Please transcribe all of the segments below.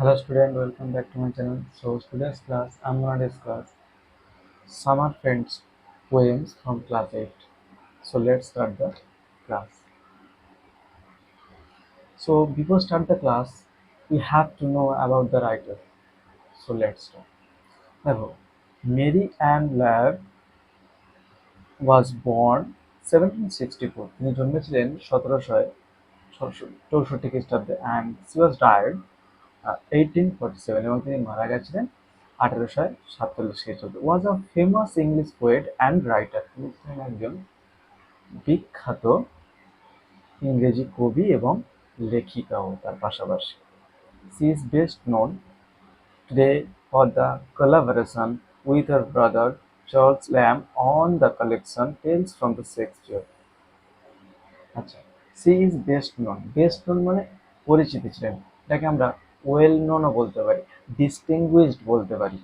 Hello student, welcome back to my channel. So today's class I'm gonna discuss summer friends poems from class 8. So let's start the class. So before start the class, we have to know about the writer. So let's start. দেখো, Mary Ann Laird was born 1764. তিনি জন্মেছিলেন 1764 খ্রিস্টাব্দে and she was died 1847 এবং তিনি মারা গেছিলেন 1847 খ্রিস্টাব্দে। Was a famous English poet and writer. তিনি ছিলেন একজন বিখ্যাত ইংরেজি কবি এবং লেখিকাও তার পাশাপাশি। She is best known today for the collaboration with her brother Charles Lamb on the collection Tales from the Shakespeare. আচ্ছা, she is best known. Best known মানে পরিচিতি ছিলেন, এটাকে আমরা ওয়েল নোনও বলতে পারি, ডিস্টিংগুইশড বলতে পারি।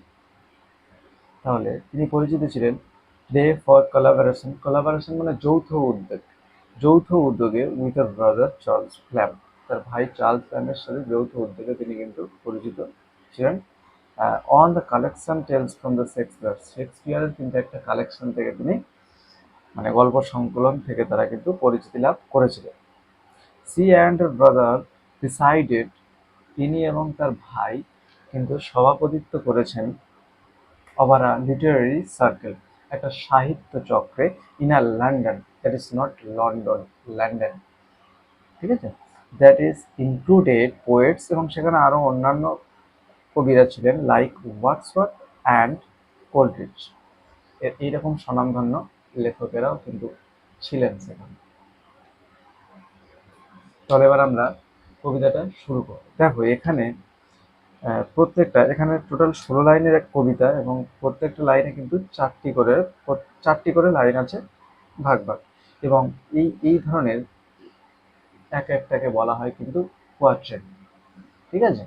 তাহলে তিনি পরিচিত ছিলেন দে ফর কোলাবোরেশন। কোলাবোরেশন মানে যৌথ উদ্যোগ, যৌথ উদ্যোগে with a brother Charles lamb, তার ভাই চার্লস ল্যাম্বের সাথে যৌথ উদ্যোগে তিনি কিন্তু পরিচিত ছিলেন। On the collection tales from the Shakespeare, শেক্সপিয়ারের কিন্তু একটা কালেকশন থেকে তিনি মানে গল্প সংকলন থেকে তারা কিন্তু পরিচিতি লাভ করেছিলেন। সি অ্যান্ড ব্রাদার ডিসাইডেড, তিনি এবং তার ভাই কিন্তু সভাপতিত্ব করেছেন ওভার আ লিটারারি সার্কেল, একটা সাহিত্য চক্রে in a London, that is not London, London, ঠিক আছে, দ্যাট ইজ ইনক্লুডেড পোয়েটস, এবং সেখানে আরও অন্যান্য কবিরা ছিলেন লাইক ওয়ার্ডসওয়ার্থ অ্যান্ড কোলরিজ, এইরকম স্বনামধন্য লেখকেরাও কিন্তু ছিলেন সেখানে। তাহলে এবার আমরা কবিতাটা শুরু করব। দেখো এখানে প্রত্যেকটা, এখানে টোটাল 16 লাইনের এক কবিতা এবং প্রত্যেকটা লাইনে কিন্তু চারটি করে লাইন আছে ভাগ ভাগ, এবং এই ধরনের এক একটাকে বলা হয় কিন্তু কোয়াট্রেন, ঠিক আছে।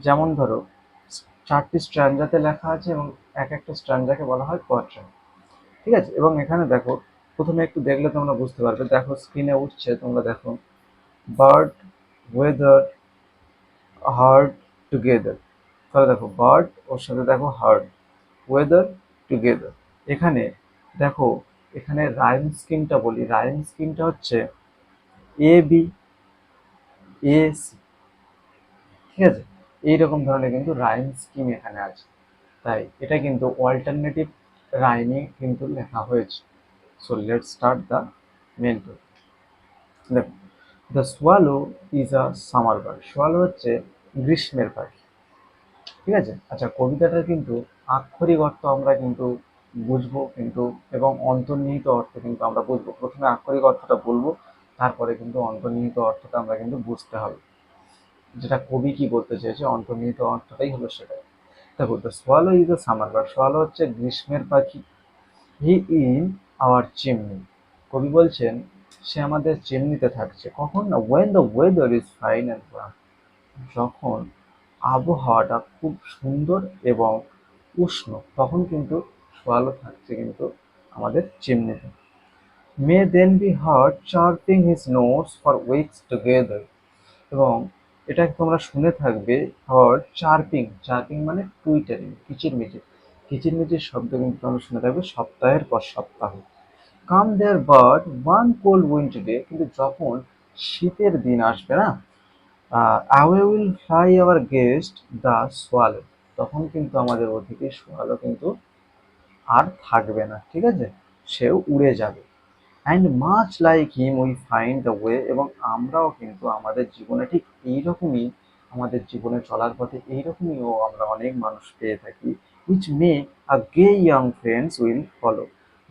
যেমন ধরো 4টি স্ট্র্যাঞ্জাতে লেখা আছে এবং এক একটা স্ট্র্যাঞ্জাকে বলা হয় কোয়াট্রেন, ঠিক আছে। এবং এখানে দেখো, প্রথমে একটু দেখলে তোমরা বুঝতে পারবে, দেখো স্ক্রিনে উঠছে, তোমরা দেখো বার্ড, ওয়েদার, হার্ড, টুগেদার। তাহলে দেখো বার্ড, ওর সাথে দেখো হার্ড, ওয়েদার, টুগেদার। এখানে দেখো, এখানে রাইম স্কিমটা বলি, রাইম স্কিমটা হচ্ছে এ বি, এ সি, ঠিক আছে। এইরকম ধরনের কিন্তু রাইম স্কিম এখানে আছে, তাই এটা কিন্তু অল্টারনেটিভ রাইমে কিন্তু লেখা হয়েছে। So let's start the main topic. দেখো, the swallow is a summer bird. Swallow হচ্ছে গ্রীষ্মের পাখি, ঠিক আছে। আচ্ছা, কবিতাটার কিন্তু আক্ষরিক অর্থ আমরা কিন্তু বুঝবো কিন্তু, এবং অন্তর্নিহিত অর্থ কিন্তু আমরা বুঝবো। প্রথমে আক্ষরিক অর্থটা বলবো, তারপরে কিন্তু অন্তর্নিহিত অর্থটা আমরা কিন্তু বুঝতে হবে, যেটা কবি কি বলতে চেয়েছে, অন্তর্নিহিত অর্থটাই হলো সেটাই। দেখো, the swallow is a summer bird. Swallow হচ্ছে গ্রীষ্মের পাখি। He in our chimney. কবি বলছেন সে আমাদের চিমনিতে থাকছে। কখন না, when the weather is fine and warm, যখন আবহাওয়াটা খুব সুন্দর এবং উষ্ণ, তখন কিন্তু সোয়ালো থাকছে কিন্তু আমাদের চিমনিতে। May then be heard chirping his notes for weeks together, এবং এটা তোমরা শুনে থাকবে, হার্ড চার্পিং, চার্পিং মানে টুইটারিং, কিচিরমিচির, কিচিরমিচির শব্দ কিন্তু তোমরা শুনে থাকবে সপ্তাহের পর সপ্তাহ। Come there but one cold winter day, কিন্তু যখন শীতের দিন আসবে না, away will fly our guest the swallow, তখন কিন্তু আমাদের অতিথি সোয়ালো কিন্তু আর থাকবে না, ঠিক আছে, সেও উড়ে যাবে। And much like him we find the way, এবং আমরাও কিন্তু আমাদের জীবনে ঠিক এইরকমই, আমাদের জীবনে চলার পথে এইরকমইও আমরা অনেক মানুষ পেয়ে থাকি, which May a gay young friends will follow.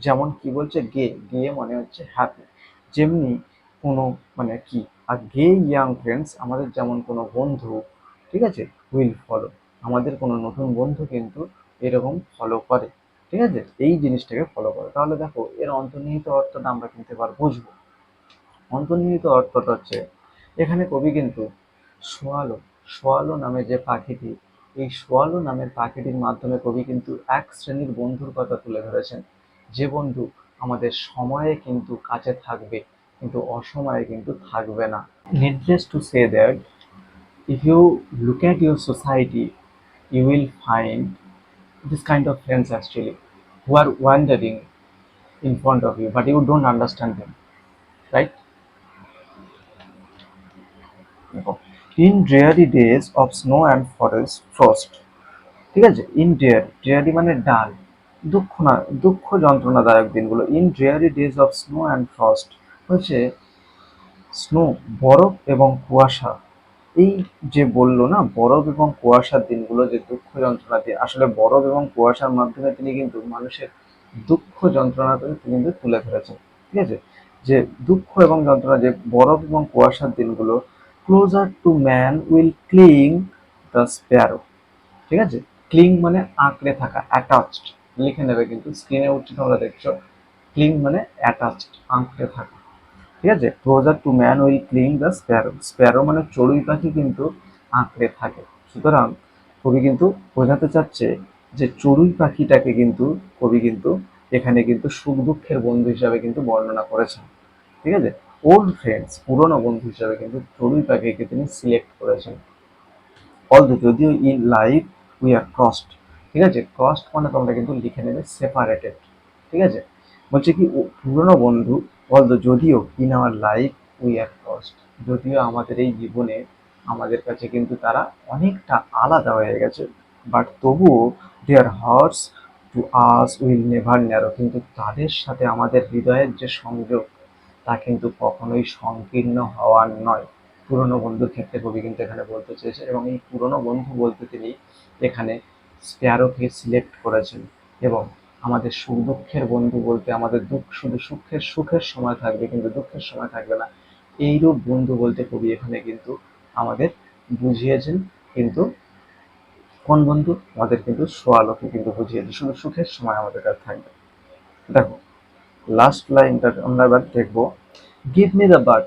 যেমন কি বলছে, গে, গে মানে হচ্ছে হ্যাপি, যেমনি কোনো মানে কি, আর গে ইয়াং ফ্রেন্ডস আমাদের যেমন কোনো বন্ধু, ঠিক আছে, উইল ফলো, আমাদের কোনো নতুন বন্ধু কিন্তু এরকম ফলো করে, ঠিক আছে, এই জিনিসটাকে ফলো করে। তাহলে দেখো এর অন্তর্নিহিত অর্থটা আমরা কিন্তু এবার বুঝবো। অন্তর্নিহিত অর্থটা হচ্ছে, এখানে কবি কিন্তু সোয়ালো, সোয়ালো নামে যে পাখিটি, এই সোয়ালো নামের পাখিটির মাধ্যমে কবি কিন্তু এক শ্রেণীর বন্ধুর কথা তুলে ধরেছেন, যে বন্ধু আমাদের সময়ে কিন্তু কাছে থাকবে কিন্তু অসময়ে কিন্তু থাকবে না। Needless to say that if you look at your society, you will find this kind of friends actually who are wandering in front of you, but you don't understand them, right? In dreary days of snow and forest frost, ঠিক আছে, in dairy, dairy মানে ডাল, দুঃখ না, দুঃখ যন্ত্রণাদায়ক দিনগুলো, in dairy days of snow and frost হচ্ছে স্নো, বরফ এবং কুয়াশা। এই যে বললো না, বরফ এবং কুয়াশার দিনগুলো যে দুঃখ যন্ত্রণা দিয়ে, আসলে বরফ এবং কুয়াশার মাধ্যমে তিনি কিন্তু মানুষের দুঃখ যন্ত্রণাকে তিনি কিন্তু তুলে ধরেছেন। ঠিক আছে, যে দুঃখ এবং যন্ত্রণা, যে বরফ এবং কুয়াশার দিনগুলো, closer to man will cling the sparrow. ঠিক আছে, ক্লিং মানে আঁকড়ে থাকা, অ্যাটাচড, লিখে নেবে কিন্তু স্ক্রিনে উঠছে তোমরা দেখছো, ক্লিং মানে অ্যাটাচড, আঁকড়ে থাকা। ঠিক আছে, closer to man will cling the sparrow, sparrow মানে চড়ুই পাখি কিন্তু আঁকড়ে থাকে। সুতরাং কবি কিন্তু বোঝাতে চাচ্ছে যে চড়ুই পাখিটাকে কিন্তু কবি কিন্তু এখানে কিন্তু সুখ দুঃখের বন্ধু হিসাবে কিন্তু বর্ণনা করেছেন। ঠিক আছে, ওল্ড ফ্রেন্ডস, পুরনো বন্ধু হিসাবে কিন্তু চড়ুই পাখিকে তিনি সিলেক্ট করেছেন। অলদো, যদিও in life we are crossed. ঠিক আছে, ক্রসড মানে তোমরা কিন্তু লিখে নেবে সেপারেটেড। ঠিক আছে, বলছে কি পুরনো বন্ধু, অলদো যদিও, in our life we are crossed, যদিও আমাদের এই জীবনে আমাদের কাছে কিন্তু তারা অনেকটা আলাদা হয়ে গেছে, বাট তবুও their hearts to us will never narrow, কিন্তু তাদের সাথে আমাদের হৃদয়ের যে সংযোগ তা কিন্তু কখনোই সংকীর্ণ হওয়ার নয়। পুরনো বন্ধুর ক্ষেত্রে কবি কিন্তু এখানে বলতে চেয়েছে, এবং এই পুরনো বন্ধু বলতে তিনি এখানে স্প্যারোকে সিলেক্ট করেছেন। এবং আমাদের সুখ দুঃখের বন্ধু বলতে আমাদের দুঃখ শুধু সুখের সুখের সময় থাকবে কিন্তু দুঃখের সময় থাকবে না, এইরূপ বন্ধু বলতে কবি এখানে কিন্তু আমাদের বুঝিয়েছেন। কিন্তু কোন বন্ধু? আমাদের কিন্তু সোয়ালোকে কিন্তু বুঝিয়েছে, শুধু সুখের সময় আমাদের কাছে থাকবে। দেখো লাস্ট লাইনটা আমরা এবার দেখবো, গিভ মি দ্য বার্ড।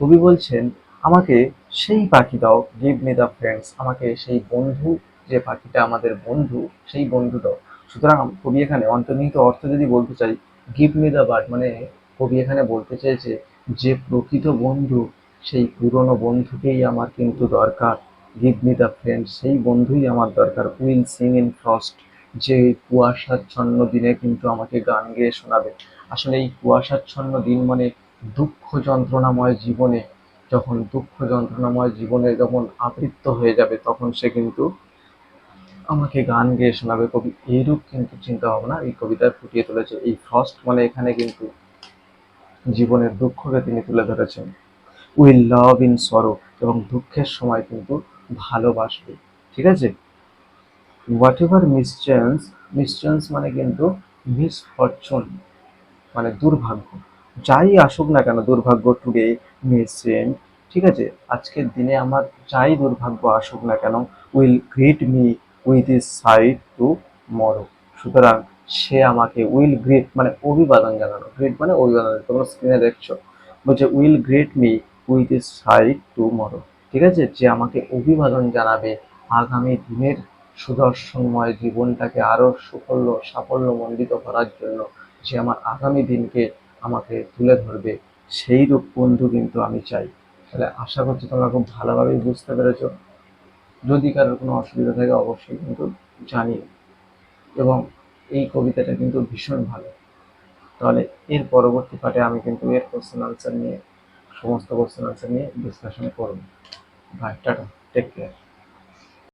কবি বলছেন আমাকে সেই পাখি দাও, গিভ মি দ্য ফ্রেন্ডস, আমাকে সেই বন্ধু, যে পাখিটা আমাদের বন্ধু সেই বন্ধু দাও। সুতরাং কবি এখানে অন্তর্নিহিত অর্থ যদি বলতে চাই, গিভ মি দ্য বার্ড মানে কবি এখানে বলতে চেয়েছে যে প্রকৃত বন্ধু সেই পুরনো বন্ধুকেই আমার কিন্তু দরকার, গিভ মি দ্য ফ্রেন্ড সেই বন্ধুই আমার দরকার, উইল সিং ইন ফ্রস্ট, যে কুয়াশাচ্ছন্ন দিনে কিন্তু আমাকে গান গেয়ে শোনাবে। আসলে এই কুয়াশাচ্ছন্ন দিন মানে দুঃখ যন্ত্রণাময় জীবনে, যখন দুঃখ যন্ত্রণাময় জীবনে যখন আবৃত্ত হয়ে যাবে তখন সে কিন্তু আমাকে গান গেয়ে শোনাবে। কবি এইরূপ কিন্তু চিন্তা ভাবনা এই কবিতায় ফুটিয়ে তুলেছে। এই ফ্রস্ট মানে এখানে কিন্তু জীবনের দুঃখকে তিনি তুলে ধরেছেন। উইল লাভ ইন সরো, এবং দুঃখের সময় কিন্তু ভালোবাসবে। ঠিক আছে, হোয়াট এভার মিসচেন্স, মিসচেন্স মানে কিন্তু মিসফরচুন মানে দুর্ভাগ্য, যাই আসুক না কেন দুর্ভাগ্য, টুডে মে সেন্ড, ঠিক আছে, আজকের দিনে আমার যাই দুর্ভাগ্য আসুক না কেন, will greet me with his side tomorrow. সুতরাং সে আমাকে, উইল গ্রিট মানে অভিবাদন জানানো, গ্রিট মানে অভিবাদন, তোমরা স্ক্রিনে দেখছো, বলছে will greet me with his side tomorrow. ঠিক আছে, যে আমাকে অভিবাদন জানাবে আগামী দিনের সুদর্শনময় জীবনটাকে আরো সুফল্য সাফল্যমণ্ডিত করার জন্য, যে আমার আগামী দিনকে আমাকে তুলে ধরবে, সেই রূপ বন্ধু কিন্তু আমি চাই। তাহলে আশা করছি তোমরা খুব ভালোভাবেই বুঝতে পেরেছো। যদি কারোর কোনো অসুবিধা থাকে অবশ্যই কিন্তু জানিও। এবং এই কবিতাটা কিন্তু ভীষণ ভালো। তাহলে এর পরবর্তী পার্টে আমি কিন্তু এর কোশ্চেন আনসার নিয়ে, সমস্ত কোশ্চেন আনসার নিয়ে ডিসকাশন করবো। Bye, tata, take care.